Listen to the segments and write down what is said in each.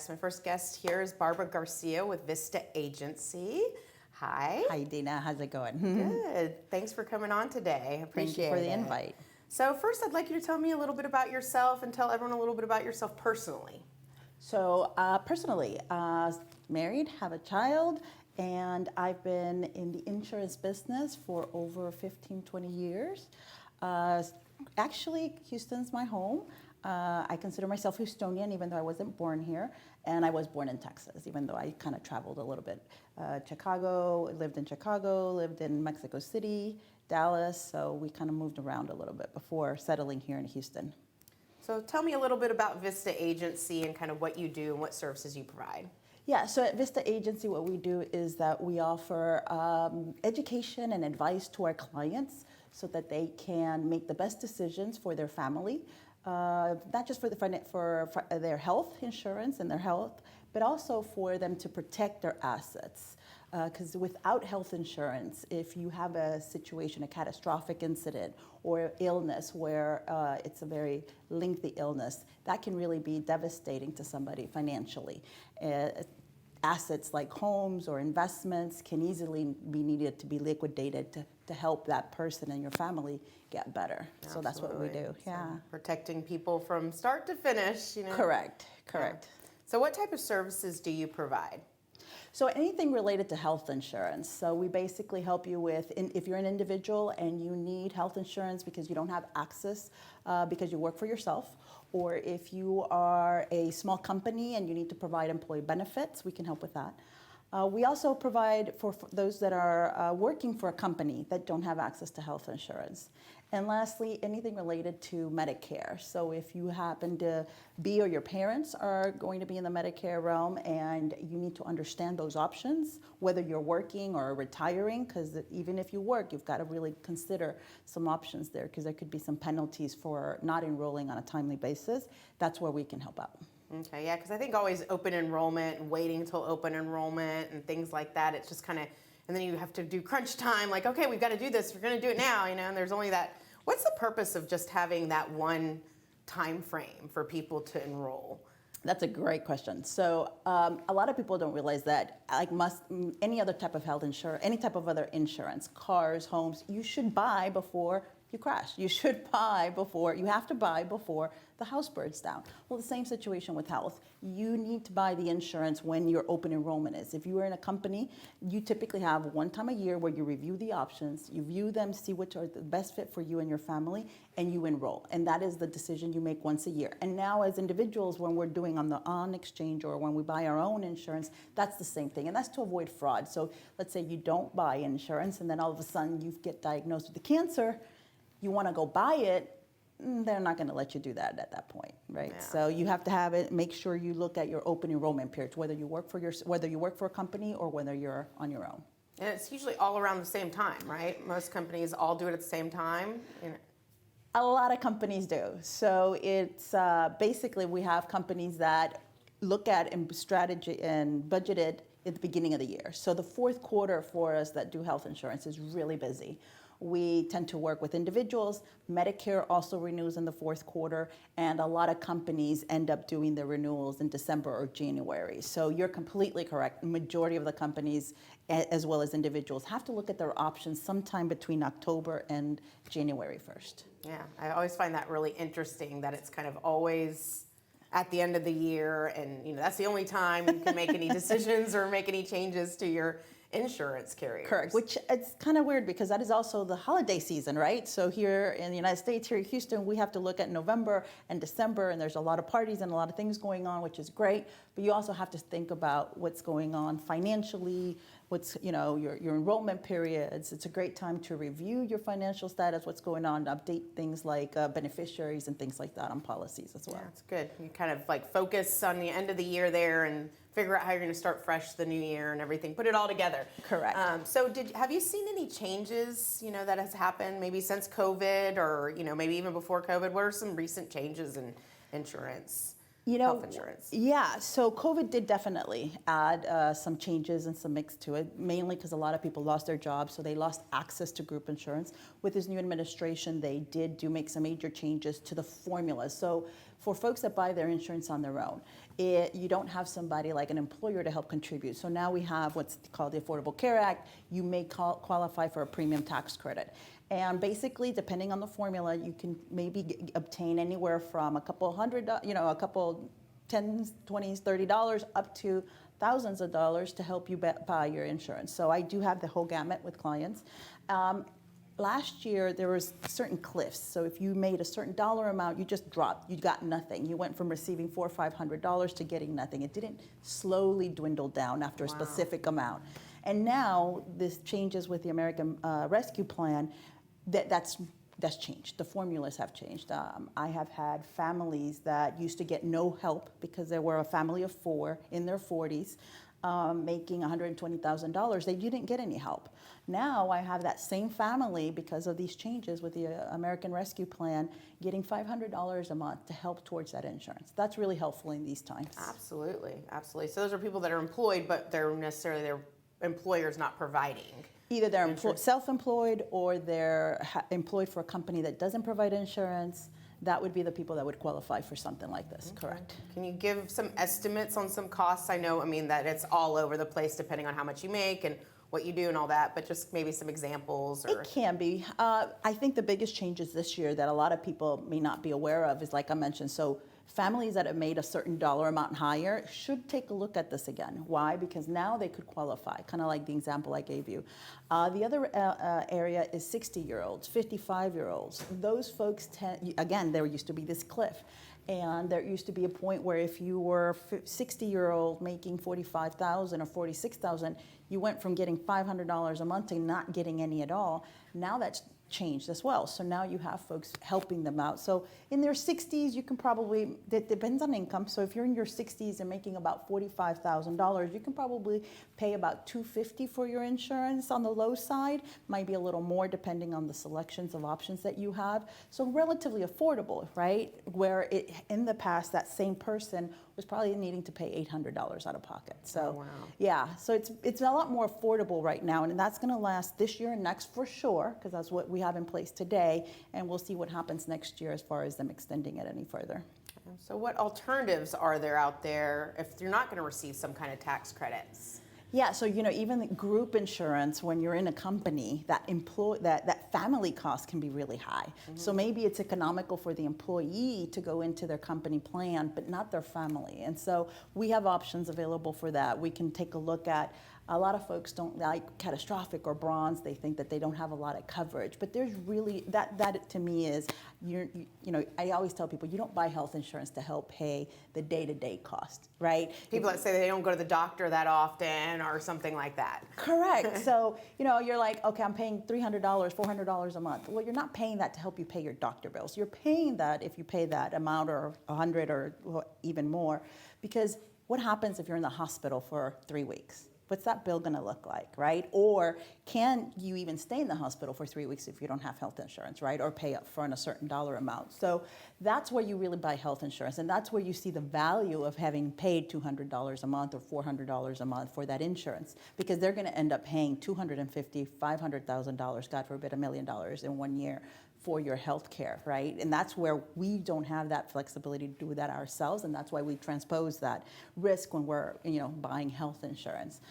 My first guest here is Barbara Garcia with Vista Agency. Hi. Hi, Dena. How's it going? Good. Thanks for coming on today. I appreciate it. Thank you for the invite. So first, I'd like you to tell me a little bit about yourself and tell everyone a little bit about yourself personally. So personally, married, have a child, and I've been in the insurance business for over 15, 20 years. Actually, Houston's my home. I consider myself Houstonian, even though I wasn't born here, and I was born in Texas, even though I kind of traveled a little bit. Lived in Chicago, lived in Mexico City, Dallas, so we kind of moved around a little bit before settling here in Houston. So tell me a little bit about Vista Agency and kind of what you do and what services you provide. Yeah, so at Vista Agency, what we do is that we offer education and advice to our clients so that they can make the best decisions for their family. Not just for their health insurance and their health, but also for them to protect their assets. Because without health insurance, if you have a situation, a catastrophic incident or illness where it's a very lengthy illness, that can really be devastating to somebody financially. Assets like homes or investments can easily be needed to be liquidated to help that person and your family get better. Absolutely. So that's what we do. Yeah. So protecting people from start to finish, you know. Correct. Yeah. So what type of services do you provide? So anything related to health insurance. So we basically help you with, if you're an individual and you need health insurance because you don't have access because you work for yourself, or if you are a small company and you need to provide employee benefits, we can help with that. We also provide for those that are working for a company that don't have access to health insurance. And lastly, anything related to Medicare. So if you happen to be or your parents are going to be in the Medicare realm and you need to understand those options, whether you're working or retiring, because even if you work, you've got to really consider some options there because there could be some penalties for not enrolling on a timely basis. That's where we can help out. Okay, yeah, because I think always open enrollment and waiting until open enrollment and things like that, it's just kind of, and then you have to do crunch time, like, okay, we've got to do this, we're going to do it now, you know, and there's only that. What's the purpose of just having that one time frame for people to enroll? That's a great question. So a lot of people don't realize that, like any other type of health insurance, any type of other insurance, cars, homes, you should buy before you crash. You have to buy before the house burns down. Well, the same situation with health. You need to buy the insurance when your open enrollment is. If you are in a company, you typically have one time a year where you review the options, you view them, see which are the best fit for you and your family, and you enroll. And that is the decision you make once a year. And now as individuals, when we're doing on exchange or when we buy our own insurance, that's the same thing. And that's to avoid fraud. So let's say you don't buy insurance and then all of a sudden you get diagnosed with the cancer, you want to go buy it, they're not going to let you do that at that point, right? Yeah. So you have to have it. Make sure you look at your open enrollment periods, whether you work for a company or whether you're on your own. And it's usually all around the same time, right? Most companies all do it at the same time. You know. A lot of companies do. So it's basically we have companies that look at and strategy and budget it at the beginning of the year. So the fourth quarter for us that do health insurance is really busy. We tend to work with individuals. Medicare also renews in the fourth quarter, and a lot of companies end up doing their renewals in December or January. So you're completely correct. The majority of the companies, as well as individuals, have to look at their options sometime between October and January 1st. Yeah, I always find that really interesting that it's kind of always at the end of the year, and you know that's the only time you can make any decisions or make any changes to your insurance carriers. Correct, which it's kind of weird because that is also the holiday season, right? So here in the United States, here in Houston, we have to look at November and December, and there's a lot of parties and a lot of things going on, which is great. But you also have to think about what's going on financially, what's, your enrollment periods. It's a great time to review your financial status, what's going on, update things like beneficiaries and things like that on policies as well. Yeah, it's good. You kind of like focus on the end of the year there and figure out how you're going to start fresh the new year and everything. Put it all together. Correct. So have you seen any changes, that has happened maybe since COVID or, maybe even before COVID? What are some recent changes in insurance? Health insurance. Yeah, so COVID did definitely add some changes and some mix to it, mainly because a lot of people lost their jobs, so they lost access to group insurance. With this new administration, they did make some major changes to the formula. So for folks that buy their insurance on their own, you don't have somebody like an employer to help contribute. So now we have what's called the Affordable Care Act. You may qualify for a premium tax credit. And basically, depending on the formula, you can maybe obtain anywhere from a couple hundred, a couple $10s, $20s, $30 up to thousands of dollars to help you buy your insurance. So I do have the whole gamut with clients. Last year, there was certain cliffs. So if you made a certain dollar amount, you just dropped. You got nothing. You went from receiving $400 or $500 to getting nothing. It didn't slowly dwindle down after a specific amount. And now, this changes with the American Rescue Plan. That's changed. The formulas have changed. I have had families that used to get no help because they were a family of 4 in their 40s, making $120,000. They didn't get any help. Now I have that same family, because of these changes with the American Rescue Plan, getting $500 a month to help towards that insurance. That's really helpful in these times. Absolutely, absolutely. So those are people that are employed, but their employer's not providing. Either they're self-employed or they're employed for a company that doesn't provide insurance. That would be the people that would qualify for something like this. Okay. Correct. Can you give some estimates on some costs? I know, that it's all over the place depending on how much you make and what you do and all that, but just maybe some examples. It can be. I think the biggest changes this year that a lot of people may not be aware of is, like I mentioned, so families that have made a certain dollar amount higher should take a look at this again. Why? Because now they could qualify, kind of like the example I gave you. The other area is 60-year-olds, 55-year-olds. Those folks again, there used to be this cliff. And there used to be a point where if you were 60-year-old making $45,000 or $46,000, you went from getting $500 a month to not getting any at all. Now that's changed as well. So now you have folks helping them out. So in their 60s, you can probably, it depends on income. So if you're in your 60s and making about $45,000, you can probably pay about $250 for your insurance on the low side. Might be a little more depending on the selections of options that you have. So relatively affordable, right? Where in the past, that same person was probably needing to pay $800 out of pocket. So wow. Yeah, so it's a lot more affordable right now, and that's going to last this year and next for sure, because that's what we have in place today, and we'll see what happens next year as far as them extending it any further. So what alternatives are there out there if you're not going to receive some kind of tax credits? Yeah, so even group insurance, when you're in a company, that family cost can be really high. Mm-hmm. So maybe it's economical for the employee to go into their company plan, but not their family. And so we have options available for that. We can take a look at. A lot of folks don't like catastrophic or bronze. They think that they don't have a lot of coverage. But there's really, that to me is, I always tell people, you don't buy health insurance to help pay the day-to-day cost, right? People that say they don't go to the doctor that often or something like that. Correct. So, you're like, okay, I'm paying $300, $400 a month. Well, you're not paying that to help you pay your doctor bills. You're paying that if you pay that amount or $100 or even more, because what happens if you're in the hospital for 3 weeks? What's that bill going to look like, right? Or can you even stay in the hospital for 3 weeks if you don't have health insurance, right? Or pay up front a certain dollar amount. So that's where you really buy health insurance. And that's where you see the value of having paid $200 a month or $400 a month for that insurance, because they're going to end up paying $250,000, $500,000, God forbid, $1 million in 1 year for your health care, right? And that's where we don't have that flexibility to do that ourselves, and that's why we transpose that risk when we're, buying health insurance.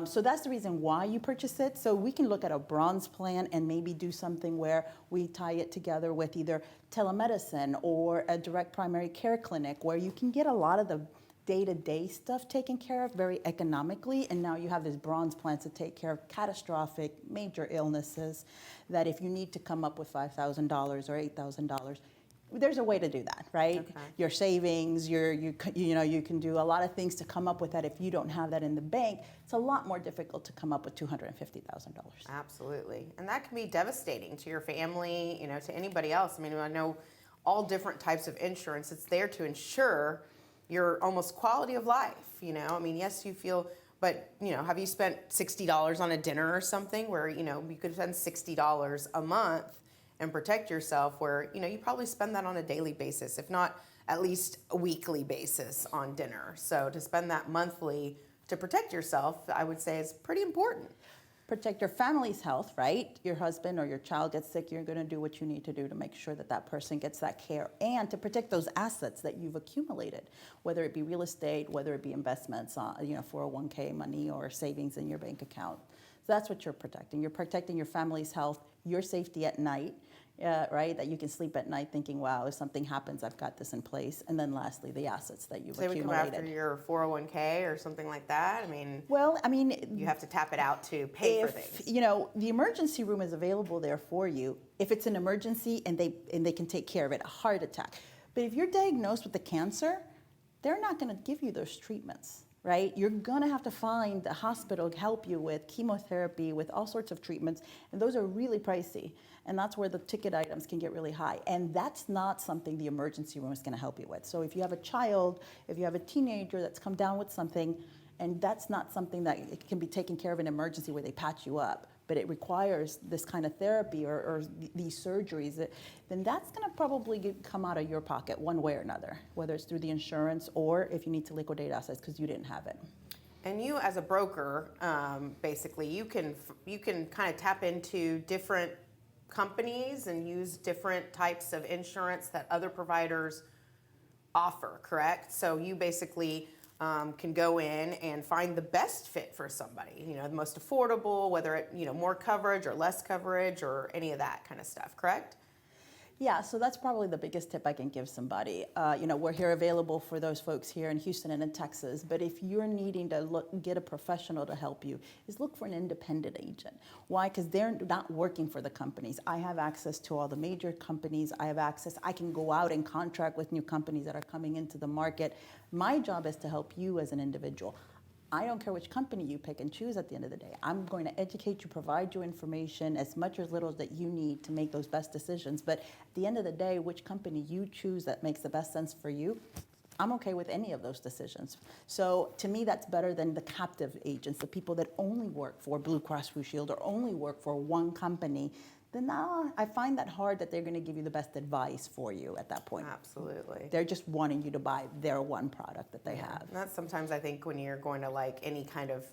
So that's the reason why you purchase it. So we can look at a bronze plan and maybe do something where we tie it together with either telemedicine or a direct primary care clinic, where you can get a lot of the day-to-day stuff taken care of very economically, and now you have this bronze plan to take care of catastrophic major illnesses that if you need to come up with $5,000 or $8,000, there's a way to do that, right? Okay. Your savings, you can do a lot of things to come up with that. If you don't have that in the bank, it's a lot more difficult to come up with $250,000. Absolutely. And that can be devastating to your family, to anybody else. I mean, I know all different types of insurance. It's there to ensure your almost quality of life, I mean, yes, you feel, but, have you spent $60 on a dinner or something where, you could spend $60 a month and protect yourself where, you probably spend that on a daily basis, if not at least a weekly basis on dinner. So to spend that monthly to protect yourself, I would say is pretty important. Protect your family's health, right? Your husband or your child gets sick, you're going to do what you need to do to make sure that that person gets that care, and to protect those assets that you've accumulated, whether it be real estate, whether it be investments, 401k money or savings in your bank account. So that's what you're protecting. You're protecting your family's health, your safety at night, right? That you can sleep at night thinking, wow, if something happens, I've got this in place. And then lastly, the assets that you've accumulated. Say we come after your 401k or something like that. I mean, you have to tap it out to pay for things. The emergency room is available there for you if it's an emergency and they can take care of it, a heart attack. But if you're diagnosed with a cancer, they're not going to give you those treatments. Right? You're going to have to find a hospital to help you with chemotherapy, with all sorts of treatments, and those are really pricey. And that's where the ticket items can get really high. And that's not something the emergency room is going to help you with. So if you have a child, if you have a teenager that's come down with something, and that's not something that it can be taken care of in emergency where they patch you up, but it requires this kind of therapy or these surgeries, then that's going to probably come out of your pocket one way or another, whether it's through the insurance or if you need to liquidate assets because you didn't have it. And you, as a broker, basically, you can kind of tap into different companies and use different types of insurance that other providers offer, correct? So you basically can go in and find the best fit for somebody, the most affordable, whether it, more coverage or less coverage or any of that kind of stuff, correct? Yeah, so that's probably the biggest tip I can give somebody. We're here available for those folks here in Houston and in Texas, but if you're needing to get a professional to help you, is look for an independent agent. Why? Because they're not working for the companies. I have access to all the major companies. I can go out and contract with new companies that are coming into the market. My job is to help you as an individual. I don't care which company you pick and choose at the end of the day. I'm going to educate you, provide you information, as much or as little that you need to make those best decisions. But at the end of the day, which company you choose that makes the best sense for you, I'm okay with any of those decisions. So to me, that's better than the captive agents, the people that only work for Blue Cross Blue Shield or only work for one company. Then I find that hard that they're going to give you the best advice for you at that point. Absolutely. They're just wanting you to buy their one product that they have. And that's sometimes, I think, when you're going to like any kind of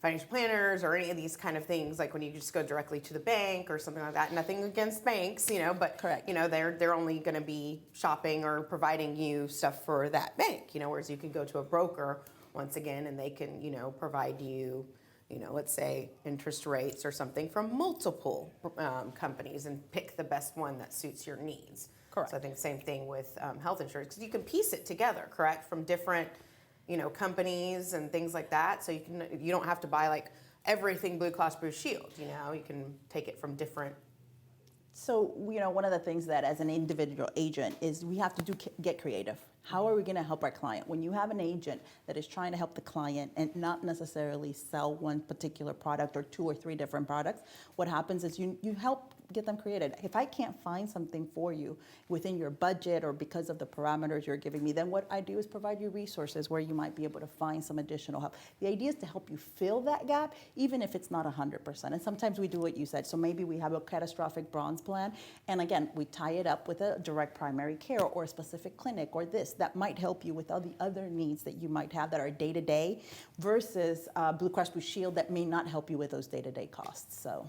financial planners or any of these kind of things, like when you just go directly to the bank or something like that. Nothing against banks, but correct. They're only going to be shopping or providing you stuff for that bank, whereas you can go to a broker once again and they can, provide you, let's say interest rates or something from multiple companies and pick the best one that suits your needs. Correct. So I think same thing with health insurance, because you can piece it together, correct, from different, companies and things like that. So you don't have to buy like everything Blue Cross Blue Shield. You can take it from different. So, one of the things that as an individual agent is we have to get creative. How are we going to help our client? When you have an agent that is trying to help the client and not necessarily sell one particular product or 2 or 3 different products, what happens is you help get them created. If I can't find something for you within your budget or because of the parameters you're giving me, then what I do is provide you resources where you might be able to find some additional help. The idea is to help you fill that gap, even if it's not 100%. And sometimes we do what you said. So maybe we have a catastrophic bronze plan, and again, we tie it up with a direct primary care or a specific clinic or this that might help you with all the other needs that you might have that are day-to-day versus Blue Cross Blue Shield that may not help you with those day-to-day costs. So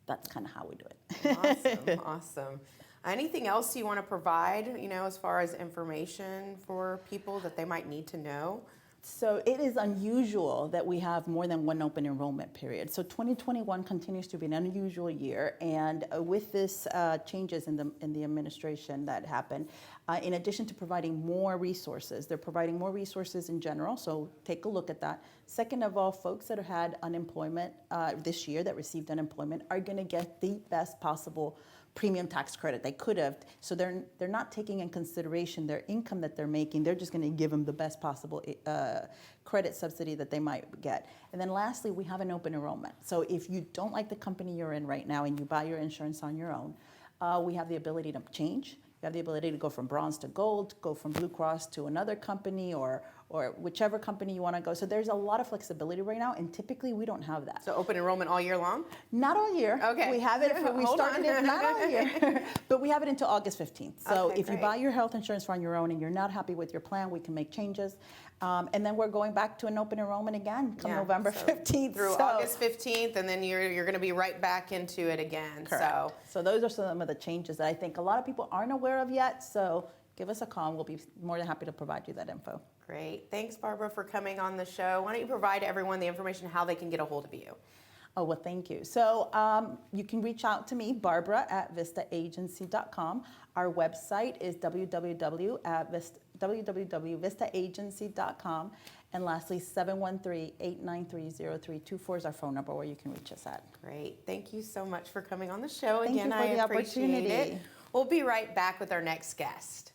that's kind of how we do Awesome, it. awesome. Anything else you want to provide, as far as information for people that they might need to know So it is unusual that we have more than one open enrollment period. So 2021 continues to be an unusual year, and with this changes in the administration that happened, in addition to providing more resources, they're providing more resources in general. So take a look at that. Second of all, folks that have had unemployment this year, that received unemployment, are going to get the best possible premium tax credit they could have. So they're not taking in consideration their income that they're making. They're just going to give them the best possible credit subsidy that they might get. And then lastly, we have an open enrollment. So if you don't like the company you're in right now and you buy your insurance on your own, we have the ability to change. You have the ability to go from bronze to gold, go from Blue Cross to another company, or whichever company you want to go. So there's a lot of flexibility right now, and typically we don't have that. So open enrollment all year long? Not all year. Okay. We have it. We started it not all year, but we have it until August 15th. So Okay, if you great. buy your health insurance on your own and you're not happy with your plan, we can make changes. And then we're going back to an open enrollment again come November 15th. Through August 15th, and then you're going to be right back into it again. Correct. So those are some of the changes that I think a lot of people aren't aware of yet. So give us a call, and we'll be more than happy to provide you that info. Great. Thanks, Barbara, for coming on the show. Why don't you provide everyone the information how they can get a hold of you? Oh, well, thank you. So you can reach out to me, Barbara, at vistaagency.com. Our website is www.vistaagency.com. And lastly, 713-893-0324 is our phone number where you can reach us at. Great. Thank you so much for coming on the show. Thank Again, you for I the appreciate opportunity. it. We'll be right back with our next guest.